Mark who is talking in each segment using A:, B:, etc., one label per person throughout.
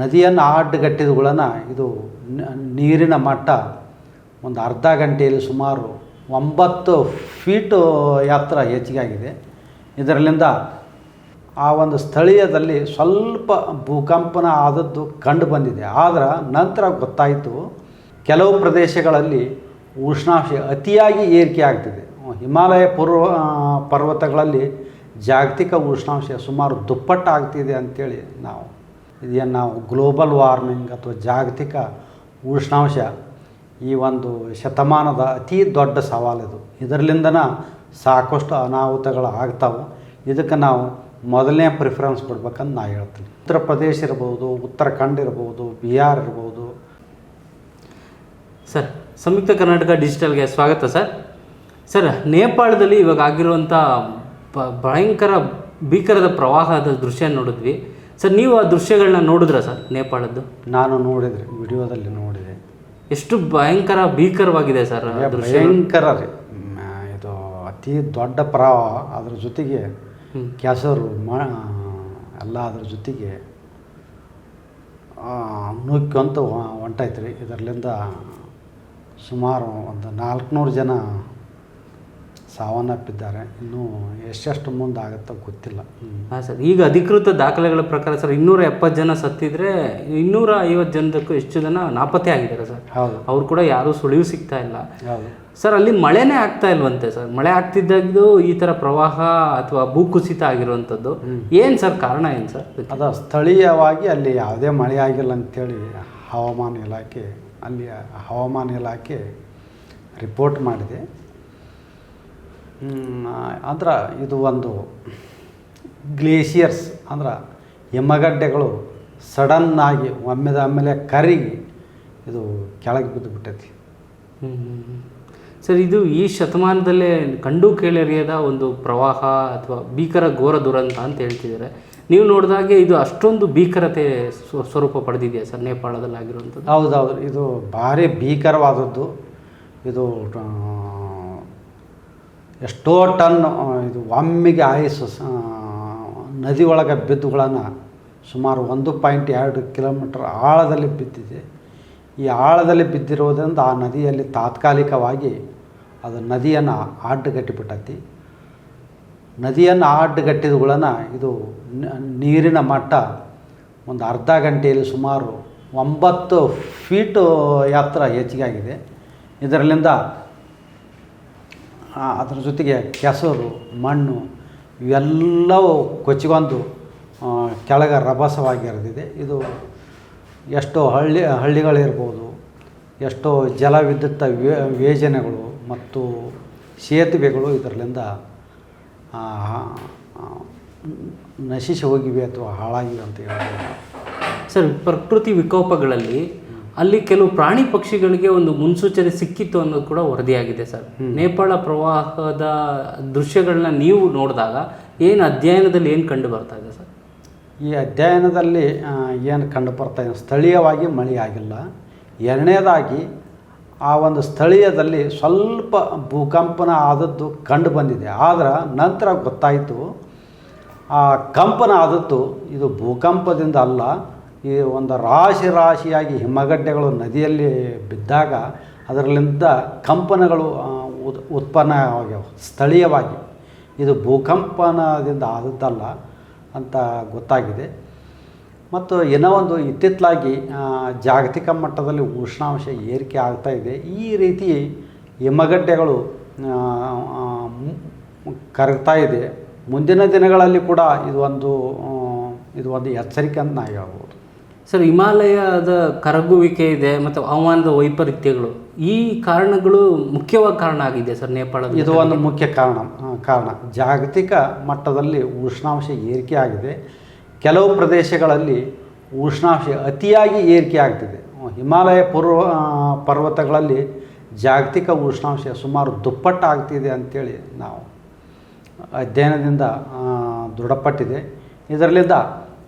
A: ನದಿಯನ್ನು ಅಡ್ಡಗಟ್ಟಿದಗಳನ್ನ ಇದು ನೀರಿನ ಮಟ್ಟ ಒಂದು ಅರ್ಧ ಗಂಟೆಯಲ್ಲಿ ಸುಮಾರು 9 ಫೀಟು ಎತ್ತರ ಹೆಚ್ಚಿಗೆ ಆಗಿದೆ. ಇದರಲ್ಲಿಂದ ಆ ಒಂದು ಸ್ಥಳೀಯದಲ್ಲಿ ಸ್ವಲ್ಪ ಭೂಕಂಪನ ಆದದ್ದು ಕಂಡು ಬಂದಿದೆ. ಆದರೆ ನಂತರ ಗೊತ್ತಾಯಿತು ಕೆಲವು ಪ್ರದೇಶಗಳಲ್ಲಿ ಉಷ್ಣಾಂಶ ಅತಿಯಾಗಿ ಏರಿಕೆ ಆಗ್ತಿದೆ. ಹಿಮಾಲಯ ಪರ್ವತಗಳಲ್ಲಿ ಜಾಗತಿಕ ಉಷ್ಣಾಂಶ ಸುಮಾರು ದುಪ್ಪಟ್ಟು ಆಗ್ತಿದೆ ಅಂಥೇಳಿ ಇದೇನು ನಾವು ಗ್ಲೋಬಲ್ ವಾರ್ಮಿಂಗ್ ಅಥವಾ ಜಾಗತಿಕ ಉಷ್ಣಾಂಶ ಈ ಒಂದು ಶತಮಾನದ ಅತಿ ದೊಡ್ಡ ಸವಾಲಿದು. ಇದರಲ್ಲಿಂದನ ಸಾಕಷ್ಟು ಅನಾಹುತಗಳು ಆಗ್ತಾವೆ. ಇದಕ್ಕೆ ನಾವು ಮೊದಲನೇ ಪ್ರಿಫರೆನ್ಸ್ ಕೊಡ್ಬೇಕಂತ ನಾನು ಹೇಳ್ತೀನಿ. ಉತ್ತರ ಪ್ರದೇಶ ಇರ್ಬೋದು, ಉತ್ತರಾಖಂಡ್ ಇರ್ಬೋದು, ಬಿಹಾರ್ ಇರ್ಬೋದು.
B: ಸರ್, ಸಂಯುಕ್ತ ಕರ್ನಾಟಕ ಡಿಜಿಟಲ್ಗೆ ಸ್ವಾಗತ ಸರ್. ಸರ್, ನೇಪಾಳದಲ್ಲಿ ಇವಾಗ ಆಗಿರುವಂಥ ಭಯಂಕರ ಭೀಕರದ ಪ್ರವಾಹದ ದೃಶ್ಯ ನೋಡಿದ್ವಿ ಸರ್. ನೀವು ಆ ದೃಶ್ಯಗಳನ್ನ ನೋಡಿದ್ರಾ ಸರ್ ನೇಪಾಳದ್ದು?
A: ನಾನು ನೋಡಿದ್ರಿ, ವಿಡಿಯೋದಲ್ಲಿ ನೋಡಿದೆ.
B: ಎಷ್ಟು ಭಯಂಕರ ಭೀಕರವಾಗಿದೆ ಸರ್.
A: ಭಯಂಕರ ರೀ. ಇದು ಅತಿ ದೊಡ್ಡ ಪ್ರವಾಹ, ಅದ್ರ ಜೊತೆಗೆ ಕೆಸರು ಎಲ್ಲ ಅದ್ರ ಜೊತೆಗೆ ನುಗ್ಗಂತ ಹೊಂಟಾಯ್ತು ರೀ. ಇದರಲ್ಲಿಂದ ಸುಮಾರು ಒಂದು 400 ಜನ ಸಾವನ್ನಪ್ಪಿದ್ದಾರೆ. ಇನ್ನೂ ಎಷ್ಟೆಷ್ಟು ಮುಂದೆ ಆಗುತ್ತೋ ಗೊತ್ತಿಲ್ಲ.
B: ಹಾಂ ಸರ್, ಈಗ ಅಧಿಕೃತ ದಾಖಲೆಗಳ ಪ್ರಕಾರ ಸರ್ 270 ಜನ ಸತ್ತಿದ್ರೆ 250 ಜನದಕ್ಕೂ ಎಷ್ಟು ಜನ ನಾಪತ್ತೆ ಆಗಿದ್ದಾರೆ ಸರ್.
A: ಹೌದು,
B: ಅವ್ರು ಕೂಡ ಯಾರೂ ಸುಳಿವು ಸಿಗ್ತಾ ಇಲ್ಲ.
A: ಹೌದು
B: ಸರ್, ಅಲ್ಲಿ ಮಳೆನೇ ಆಗ್ತಾ ಇಲ್ವಂತೆ ಸರ್. ಮಳೆ ಆಗ್ತಿದ್ದಾಗೂ ಈ ಥರ ಪ್ರವಾಹ ಅಥವಾ ಭೂಕುಸಿತ ಆಗಿರುವಂಥದ್ದು ಏನು ಸರ್? ಕಾರಣ ಏನು ಸರ್?
A: ಅದು ಸ್ಥಳೀಯವಾಗಿ ಅಲ್ಲಿ ಯಾವುದೇ ಮಳೆ ಆಗಿಲ್ಲ ಅಂಥೇಳಿ ಹವಾಮಾನ ಇಲಾಖೆ ರಿಪೋರ್ಟ್ ಮಾಡಿದೆ. ಅಂದ್ರೆ ಇದು ಒಂದು ಗ್ಲೇಷಿಯರ್ಸ್ ಅಂದ್ರೆ ಹಿಮಗಡ್ಡೆಗಳು ಸಡನ್ನಾಗಿ ಒಮ್ಮೆಲೆ ಕರಗಿ ಇದು ಕೆಳಗೆ ಬಿದ್ದುಬಿಟ್ಟೈತಿ.
B: ಸರ್, ಇದು ಈ ಶತಮಾನದಲ್ಲೇ ಕಂಡು ಕೇಳರಿಯದ ಒಂದು ಪ್ರವಾಹ ಅಥವಾ ಭೀಕರ ಘೋರ ದುರಂತ ಅಂತ ಹೇಳ್ತಿದ್ದಾರೆ. ನೀವು ನೋಡಿದಾಗೆ ಇದು ಅಷ್ಟೊಂದು ಭೀಕರತೆ ಸ್ವರೂಪ ಪಡೆದಿದೆಯಾ ಸರ್ ನೇಪಾಳದಲ್ಲಿ ಆಗಿರುವಂಥದ್ದು?
A: ಹೌದೌದು, ಇದು ಭಾರಿ ಭೀಕರವಾದದ್ದು. ಇದು ಎಷ್ಟೋ ಟನ್ ಇದು ಒಮ್ಮೆಗೆ ಆಯಿಸು ನದಿ ಒಳಗೆ ಬಿದ್ದುಗಳನ್ನು ಸುಮಾರು 1.2 ಕಿಲೋಮೀಟರ್ ಆಳದಲ್ಲಿ ಬಿದ್ದಿದೆ. ಈ ಆಳದಲ್ಲಿ ಬಿದ್ದಿರೋದ್ರಿಂದ ಆ ನದಿಯಲ್ಲಿ ತಾತ್ಕಾಲಿಕವಾಗಿ ಅದು ನದಿಯನ್ನು ಅಡ್ಡಗಟ್ಟಿಬಿಟ್ಟೈತಿ. ನದಿಯನ್ನು ಅಡ್ಡಗಟ್ಟಿದಗಳನ್ನ ಇದು ನೀರಿನ ಮಟ್ಟ ಒಂದು ಅರ್ಧ ಗಂಟೆಯಲ್ಲಿ ಸುಮಾರು 9 ಫೀಟು ಎತ್ತರ ಹೆಚ್ಚಿಗೆ ಆಗಿದೆ. ಇದರಲ್ಲಿಂದ ಅದರ ಜೊತೆಗೆ ಕೆಸರು, ಮಣ್ಣು ಇವೆಲ್ಲವೂ ಕೊಚ್ಚಿಕೊಂಡು ಕೆಳಗೆ ರಭಸವಾಗಿ ಹರಿದಿದೆ. ಇದು ಎಷ್ಟೋ ಹಳ್ಳಿಗಳಿರ್ಬೋದು, ಎಷ್ಟೋ ಜಲವಿದ್ಯುತ್ ಯೋಜನೆಗಳು ಮತ್ತು ಸೇತುವೆಗಳು ಇದರಲ್ಲಿಂದ ನಶಿಸಿ ಹೋಗಿವೆ ಅಥವಾ ಹಾಳಾಗಿವೆ ಅಂತ ಹೇಳ್ಬೋದು.
B: ಸರ್, ಪ್ರಕೃತಿ ವಿಕೋಪಗಳಲ್ಲಿ ಅಲ್ಲಿ ಕೆಲವು ಪ್ರಾಣಿ ಪಕ್ಷಿಗಳಿಗೆ ಒಂದು ಮುನ್ಸೂಚನೆ ಸಿಕ್ಕಿತ್ತು ಅನ್ನೋದು ಕೂಡ ವರದಿಯಾಗಿದೆ ಸರ್. ನೇಪಾಳ ಪ್ರವಾಹದ ದೃಶ್ಯಗಳನ್ನ ನೀವು ನೋಡಿದಾಗ ಅಧ್ಯಯನದಲ್ಲಿ ಏನು ಕಂಡು ಬರ್ತಾ ಇದೆ ಸರ್?
A: ಈ ಅಧ್ಯಯನದಲ್ಲಿ ಏನು ಕಂಡು ಬರ್ತಾ ಇದೆ, ಸ್ಥಳೀಯವಾಗಿ ಮಳೆ ಆಗಿಲ್ಲ. ಎರಡನೇದಾಗಿ ಆ ಒಂದು ಸ್ಥಳೀಯದಲ್ಲಿ ಸ್ವಲ್ಪ ಭೂಕಂಪನ ಆದದ್ದು ಕಂಡು ಬಂದಿದೆ. ಆದರೆ ನಂತರ ಗೊತ್ತಾಯಿತು ಆ ಕಂಪನ ಆದದ್ದು ಇದು ಭೂಕಂಪದಿಂದ ಅಲ್ಲ, ಈ ಒಂದು ರಾಶಿಯಾಗಿ ಹಿಮಗಡ್ಡೆಗಳು ನದಿಯಲ್ಲಿ ಬಿದ್ದಾಗ ಅದರಲ್ಲಿಂದ ಕಂಪನಗಳು ಉತ್ಪನ್ನ ಆಗ್ಯಾವ ಸ್ಥಳೀಯವಾಗಿ. ಇದು ಭೂಕಂಪನದಿಂದ ಆದದ್ದಲ್ಲ ಅಂತ ಗೊತ್ತಾಗಿದೆ. ಮತ್ತು ಇನ್ನೂ ಒಂದು ಇತ್ತಿತ್ತಲಾಗಿ ಜಾಗತಿಕ ಮಟ್ಟದಲ್ಲಿ ಉಷ್ಣಾಂಶ ಏರಿಕೆ ಆಗ್ತಾ ಇದೆ. ಈ ರೀತಿ ಹಿಮಗಡ್ಡೆಗಳು ಕರಗ್ತಾ ಇದೆ. ಮುಂದಿನ ದಿನಗಳಲ್ಲಿ ಕೂಡ ಇದು ಒಂದು ಎಚ್ಚರಿಕೆ ಅಂತ ನಾವು ಹೇಳ್ಬೋದು.
B: ಸರ್, ಹಿಮಾಲಯದ ಕರಗುವಿಕೆ ಇದೆ ಮತ್ತು ಹವಾಮಾನದ ವೈಪರೀತ್ಯಗಳು, ಈ ಕಾರಣಗಳು ಮುಖ್ಯವಾಗಿ ಕಾರಣ ಆಗಿದೆ ಸರ್ ನೇಪಾಳದ?
A: ಇದು ಒಂದು ಮುಖ್ಯ ಕಾರಣ. ಜಾಗತಿಕ ಮಟ್ಟದಲ್ಲಿ ಉಷ್ಣಾಂಶ ಏರಿಕೆ ಆಗಿದೆ. ಕೆಲವು ಪ್ರದೇಶಗಳಲ್ಲಿ ಉಷ್ಣಾಂಶ ಅತಿಯಾಗಿ ಏರಿಕೆ ಆಗ್ತಿದೆ. ಹಿಮಾಲಯ ಪರ್ವತಗಳಲ್ಲಿ ಜಾಗತಿಕ ಉಷ್ಣಾಂಶ ಸುಮಾರು ದುಪ್ಪಟ್ಟು ಆಗ್ತಿದೆ ಅಂಥೇಳಿ ನಾವು ಅಧ್ಯಯನದಿಂದ ದೃಢಪಟ್ಟಿದೆ. ಇದರಲ್ಲಿಂದ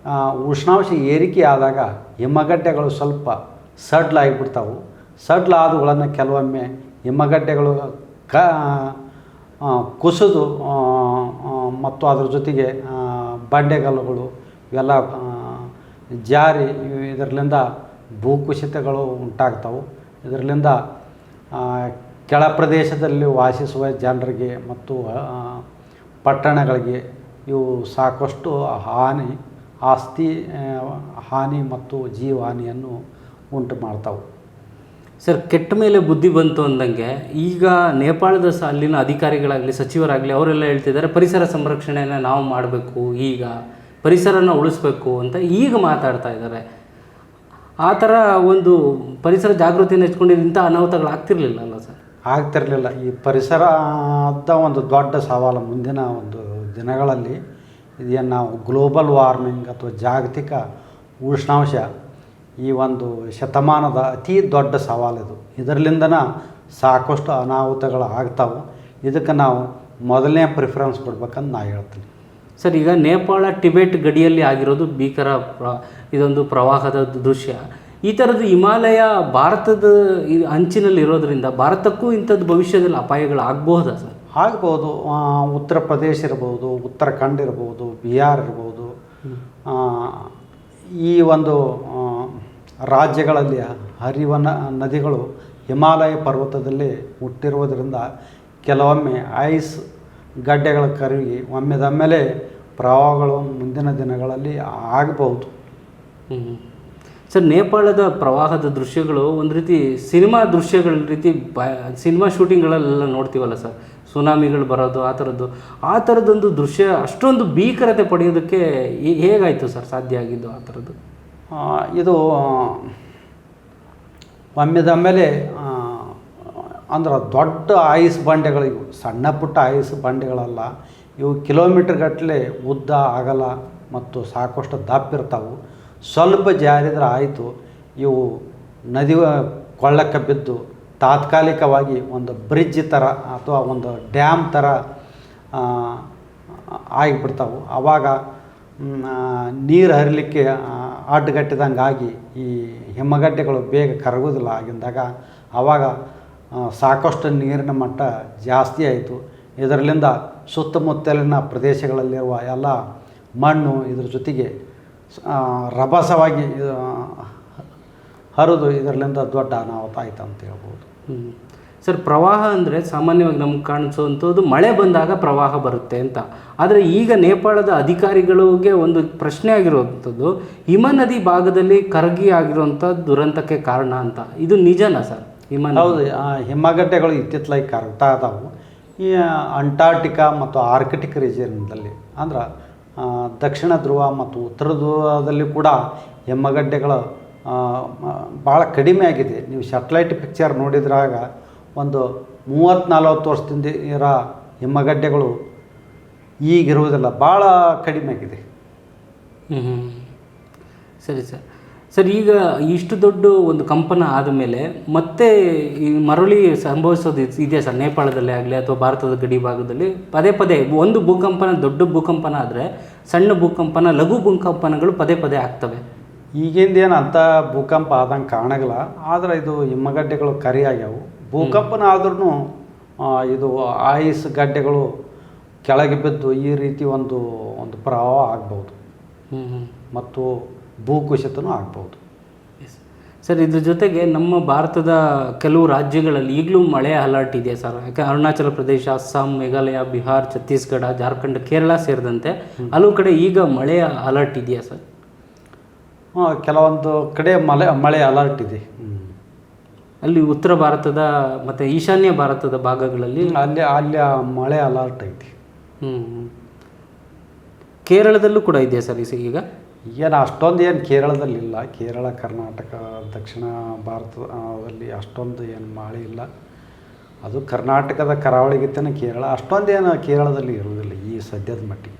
A: ಉಷ್ಣಾಂಶ ಏರಿಕೆ ಆದಾಗ ಹಿಮಗಡ್ಡೆಗಳು ಸ್ವಲ್ಪ ಸಡ್ಲಾಗಿಬಿಡ್ತಾವೆ. ಸಡ್ಲಾದವುಗಳನ್ನು ಕೆಲವೊಮ್ಮೆ ಹಿಮಗಡ್ಡೆಗಳು ಕುಸಿದು ಮತ್ತು ಅದ್ರ ಜೊತೆಗೆ ಬಂಡೆಗಲ್ಲುಗಳು ಇವೆಲ್ಲ ಜಾರಿ ಇದರಿಂದ ಭೂಕುಸಿತಗಳು ಉಂಟಾಗ್ತವೆ. ಇದರಿಂದ ಕೆಳ ಪ್ರದೇಶದಲ್ಲಿ ವಾಸಿಸುವ ಜನರಿಗೆ ಮತ್ತು ಪಟ್ಟಣಗಳಿಗೆ ಇವು ಸಾಕಷ್ಟು ಆಸ್ತಿ ಹಾನಿ ಮತ್ತು ಜೀವಹಾನಿಯನ್ನು ಉಂಟು ಮಾಡ್ತಾವೆ.
B: ಸರ್, ಕೆಟ್ಟ ಮೇಲೆ ಬುದ್ಧಿ ಬಂತು ಅಂದಂಗೆ ಈಗ ನೇಪಾಳದ ಅಲ್ಲಿನ ಅಧಿಕಾರಿಗಳಾಗಲಿ ಸಚಿವರಾಗಲಿ ಅವರೆಲ್ಲ ಹೇಳ್ತಿದ್ದಾರೆ ಪರಿಸರ ಸಂರಕ್ಷಣೆಯನ್ನು ನಾವು ಮಾಡಬೇಕು, ಈಗ ಪರಿಸರನ ಉಳಿಸ್ಬೇಕು ಅಂತ ಈಗ ಮಾತಾಡ್ತಾ ಇದ್ದಾರೆ. ಆ ಥರ ಒಂದು ಪರಿಸರ ಜಾಗೃತಿಯನ್ನು ಹೆಚ್ಕೊಂಡಿದ್ದು ಇಂಥ ಅನಾಹುತಗಳಾಗ್ತಿರ್ಲಿಲ್ಲ ಅಲ್ಲ ಸರ್?
A: ಆಗ್ತಿರಲಿಲ್ಲ. ಈ ಪರಿಸರದ ಒಂದು ದೊಡ್ಡ ಸವಾಲು ಮುಂದಿನ ಒಂದು ದಿನಗಳಲ್ಲಿ ಇದೇನು ನಾವು ಗ್ಲೋಬಲ್ ವಾರ್ಮಿಂಗ್ ಅಥವಾ ಜಾಗತಿಕ ಉಷ್ಣಾಂಶ ಈ ಒಂದು ಶತಮಾನದ ಅತಿ ದೊಡ್ಡ ಸವಾಲಿದು. ಇದರಲ್ಲಿಂದನ ಸಾಕಷ್ಟು ಅನಾಹುತಗಳು ಆಗ್ತಾವೆ. ಇದಕ್ಕೆ ನಾವು ಮೊದಲನೇ ಪ್ರಿಫರೆನ್ಸ್ ಕೊಡ್ಬೇಕಂತ ನಾನು ಹೇಳ್ತೀನಿ.
B: ಸರ್, ಈಗ ನೇಪಾಳ ಟಿಬೆಟ್ ಗಡಿಯಲ್ಲಿ ಆಗಿರೋದು ಭೀಕರ ಇದೊಂದು ಪ್ರವಾಹದ ದೃಶ್ಯ. ಈ ಥರದ್ದು ಹಿಮಾಲಯ ಭಾರತದ ಅಂಚಿನಲ್ಲಿರೋದ್ರಿಂದ ಭಾರತಕ್ಕೂ ಇಂಥದ್ದು ಭವಿಷ್ಯದಲ್ಲಿ ಅಪಾಯಗಳು ಆಗ್ಬಹುದಾ ಸರ್?
A: ಆಗ್ಬೋದು. ಉತ್ತರ ಪ್ರದೇಶ ಇರ್ಬೋದು, ಉತ್ತರಾಖಂಡ್ ಇರ್ಬೋದು, ಬಿಹಾರ್ ಇರ್ಬೋದು, ಈ ಒಂದು ರಾಜ್ಯಗಳಲ್ಲಿ ಹರಿಯುವ ನದಿಗಳು ಹಿಮಾಲಯ ಪರ್ವತದಲ್ಲಿ ಹುಟ್ಟಿರುವುದರಿಂದ ಕೆಲವೊಮ್ಮೆ ಐಸ್ ಗಡ್ಡೆಗಳ ಕರಗಿ ಒಮ್ಮೆದಮ್ಮೆಲೆ ಪ್ರವಾಹಗಳು ಮುಂದಿನ ದಿನಗಳಲ್ಲಿ ಆಗಬಹುದು.
B: ಸರ್, ನೇಪಾಳದ ಪ್ರವಾಹದ ದೃಶ್ಯಗಳು ಒಂದು ರೀತಿ ಸಿನಿಮಾ ದೃಶ್ಯಗಳ ರೀತಿ ಸಿನಿಮಾ ಶೂಟಿಂಗ್ಗಳೆಲ್ಲ ನೋಡ್ತೀವಲ್ಲ ಸರ್, ಸುನಾಮಿಗಳು ಬರೋದು ಆ ಥರದ್ದೊಂದು ದೃಶ್ಯ ಅಷ್ಟೊಂದು ಭೀಕರತೆ ಪಡೆಯೋದಕ್ಕೆ ಹೇಗಾಯಿತು ಸರ್ ಸಾಧ್ಯ ಆಗಿದ್ದು ಆ ಥರದ್ದು?
A: ಇದು ಒಮ್ಮೆದಮ್ಮೆಲೆ ಅಂದ್ರೆ ದೊಡ್ಡ ಐಸ್ ಬಂಡೆಗಳು, ಇವು ಸಣ್ಣ ಪುಟ್ಟ ಐಸ್ ಬಂಡೆಗಳಲ್ಲ. ಇವು ಕಿಲೋಮೀಟ್ರ್ ಗಟ್ಟಲೆ ಉದ್ದ ಅಗಲ ಮತ್ತು ಸಾಕಷ್ಟು ದಪ್ಪಿರ್ತಾವೆ. ಸ್ವಲ್ಪ ಜಾರಿದ್ರೆ ಆಯಿತು, ಇವು ನದಿ ಕೊಳ್ಳಕ್ಕೆ ಬಿದ್ದು ತಾತ್ಕಾಲಿಕವಾಗಿ ಒಂದು ಬ್ರಿಡ್ಜ್ ಥರ ಅಥವಾ ಒಂದು ಡ್ಯಾಮ್ ಥರ ಆಗಿಬಿಡ್ತಾವೆ. ಆವಾಗ ನೀರು ಹರಿಲಿಕ್ಕೆ ಅಡ್ಡಗಟ್ಟಿದಂಗೆ ಆಗಿ ಈ ಹಿಮಗಡ್ಡೆಗಳು ಬೇಗ ಕರಗೋದಿಲ್ಲ. ಆಗಿದ್ದಾಗ ಆವಾಗ ಸಾಕಷ್ಟು ನೀರಿನ ಮಟ್ಟ ಜಾಸ್ತಿ ಆಯಿತು. ಇದರಲ್ಲಿಂದ ಸುತ್ತಮುತ್ತಲಿನ ಪ್ರದೇಶಗಳಲ್ಲಿರುವ ಎಲ್ಲ ಮಣ್ಣು ಇದ್ರ ಜೊತೆಗೆ ರಭಸವಾಗಿ ಹರಿದು ಇದರಲ್ಲಿಂದ ದೊಡ್ಡ ಅನಾಹುತ ಆಯ್ತು ಅಂತ ಹೇಳ್ಬೋದು.
B: ಸರ್, ಪ್ರವಾಹ ಅಂದರೆ ಸಾಮಾನ್ಯವಾಗಿ ನಮ್ಗೆ ಕಾಣಿಸುವಂಥದ್ದು ಮಳೆ ಬಂದಾಗ ಪ್ರವಾಹ ಬರುತ್ತೆ ಅಂತ. ಆದರೆ ಈಗ ನೇಪಾಳದ ಅಧಿಕಾರಿಗಳಿಗೆ ಒಂದು ಪ್ರಶ್ನೆ ಆಗಿರುವಂಥದ್ದು ಹಿಮನದಿ ಭಾಗದಲ್ಲಿ ಕರಗಿ ಆಗಿರುವಂಥ ದುರಂತಕ್ಕೆ ಕಾರಣ ಅಂತ. ಇದು ನಿಜನಾ ಸರ್?
A: ಹೌದು, ಹಿಮಗಡ್ಡೆಗಳು ಇತ್ತಿತ್ತಲಾಗಿ ಕರಗ್ತಾ ಇದಾವೆ. ಈ ಅಂಟಾರ್ಟಿಕಾ ಮತ್ತು ಆರ್ಕಿಟಿಕ್ ರೀಜಿಯನ್ದಲ್ಲಿ ಅಂದ್ರೆ ದಕ್ಷಿಣ ಧ್ರುವ ಮತ್ತು ಉತ್ತರ ಧ್ರುವದಲ್ಲಿ ಕೂಡ ಹಿಮಗಡ್ಡೆಗಳು ಭಾಳ ಕಡಿಮೆ ಆಗಿದೆ. ನೀವು ಸ್ಯಾಟಲೈಟ್ ಪಿಕ್ಚರ್ ನೋಡಿದ್ರಾಗ ಒಂದು 30-40 ವರ್ಷದಿಂದ ಇರೋ ಹಿಮಗಡ್ಡೆಗಳು ಈಗಿರುವುದಿಲ್ಲ, ಭಾಳ ಕಡಿಮೆ ಆಗಿದೆ.
B: ಸರಿ ಸರ್. ಸರ್, ಈಗ ಇಷ್ಟು ದೊಡ್ಡ ಒಂದು ಕಂಪನ ಆದಮೇಲೆ ಮತ್ತೆ ಈ ಮರಳಿ ಸಂಭವಿಸೋದು ಇದೆಯಾ ಸರ್ ನೇಪಾಳದಲ್ಲೇ ಆಗಲಿ ಅಥವಾ ಭಾರತದ ಗಡಿ ಭಾಗದಲ್ಲಿ? ಪದೇ ಪದೇ ಒಂದು ಭೂಕಂಪನ, ದೊಡ್ಡ ಭೂಕಂಪನ ಆದರೆ ಸಣ್ಣ ಭೂಕಂಪನ, ಲಘು ಭೂಕಂಪನಗಳು ಪದೇ ಪದೇ ಆಗ್ತವೆ.
A: ಈಗಿಂದೇನು ಅಂಥ ಭೂಕಂಪ ಆದಂಗೆ ಕಾಣೋಂಗಿಲ್ಲ. ಆದರೆ ಇದು ಹಿಮಗಡ್ಡೆಗಳು ಕರಿ ಆಗ್ಯಾವು. ಭೂಕಂಪನ ಆದ್ರೂ ಇದು ಐಸ್ ಗಡ್ಡೆಗಳು ಕೆಳಗೆ ಬಿದ್ದು ಈ ರೀತಿ ಒಂದು ಪ್ರವಾಹ ಆಗ್ಬೋದು ಮತ್ತು ಭೂಕುಸಿತನೂ ಆಗ್ಬೋದು.
B: ಸರ್, ಇದ್ರ ಜೊತೆಗೆ ನಮ್ಮ ಭಾರತದ ಕೆಲವು ರಾಜ್ಯಗಳಲ್ಲಿ ಈಗಲೂ ಮಳೆ ಅಲರ್ಟ್ ಇದೆಯಾ ಸರ್? ಯಾಕೆ ಅರುಣಾಚಲ ಪ್ರದೇಶ, ಅಸ್ಸಾಂ, ಮೇಘಾಲಯ, ಬಿಹಾರ್, ಛತ್ತೀಸ್ಗಢ, ಜಾರ್ಖಂಡ್, ಕೇರಳ ಸೇರಿದಂತೆ ಹಲವು ಕಡೆ ಈಗ ಮಳೆಯ ಅಲರ್ಟ್ ಇದೆಯಾ ಸರ್?
A: ಕೆಲವೊಂದು ಕಡೆ ಮಳೆ ಅಲರ್ಟ್ ಇದೆ.
B: ಅಲ್ಲಿ ಉತ್ತರ ಭಾರತದ ಮತ್ತು ಈಶಾನ್ಯ ಭಾರತದ ಭಾಗಗಳಲ್ಲಿ
A: ಅಲ್ಲಿ ಮಳೆ ಅಲರ್ಟ್ ಐತಿ.
B: ಕೇರಳದಲ್ಲೂ ಕೂಡ ಇದೆಯಾ ಸರ್ ಈಗ?
A: ಏನು ಅಷ್ಟೊಂದು ಏನು ಕೇರಳದಲ್ಲಿಲ್ಲ. ಕೇರಳ, ಕರ್ನಾಟಕ, ದಕ್ಷಿಣ ಭಾರತದಲ್ಲಿ ಅಷ್ಟೊಂದು ಏನು ಮಳೆ ಇಲ್ಲ. ಅದು ಕರ್ನಾಟಕದ ಕರಾವಳಿಗಿಂತನೇ ಕೇರಳ ಅಷ್ಟೊಂದೇನು ಕೇರಳದಲ್ಲಿ ಇರುವುದಿಲ್ಲ ಈ ಸದ್ಯದ ಮಟ್ಟಿಗೆ.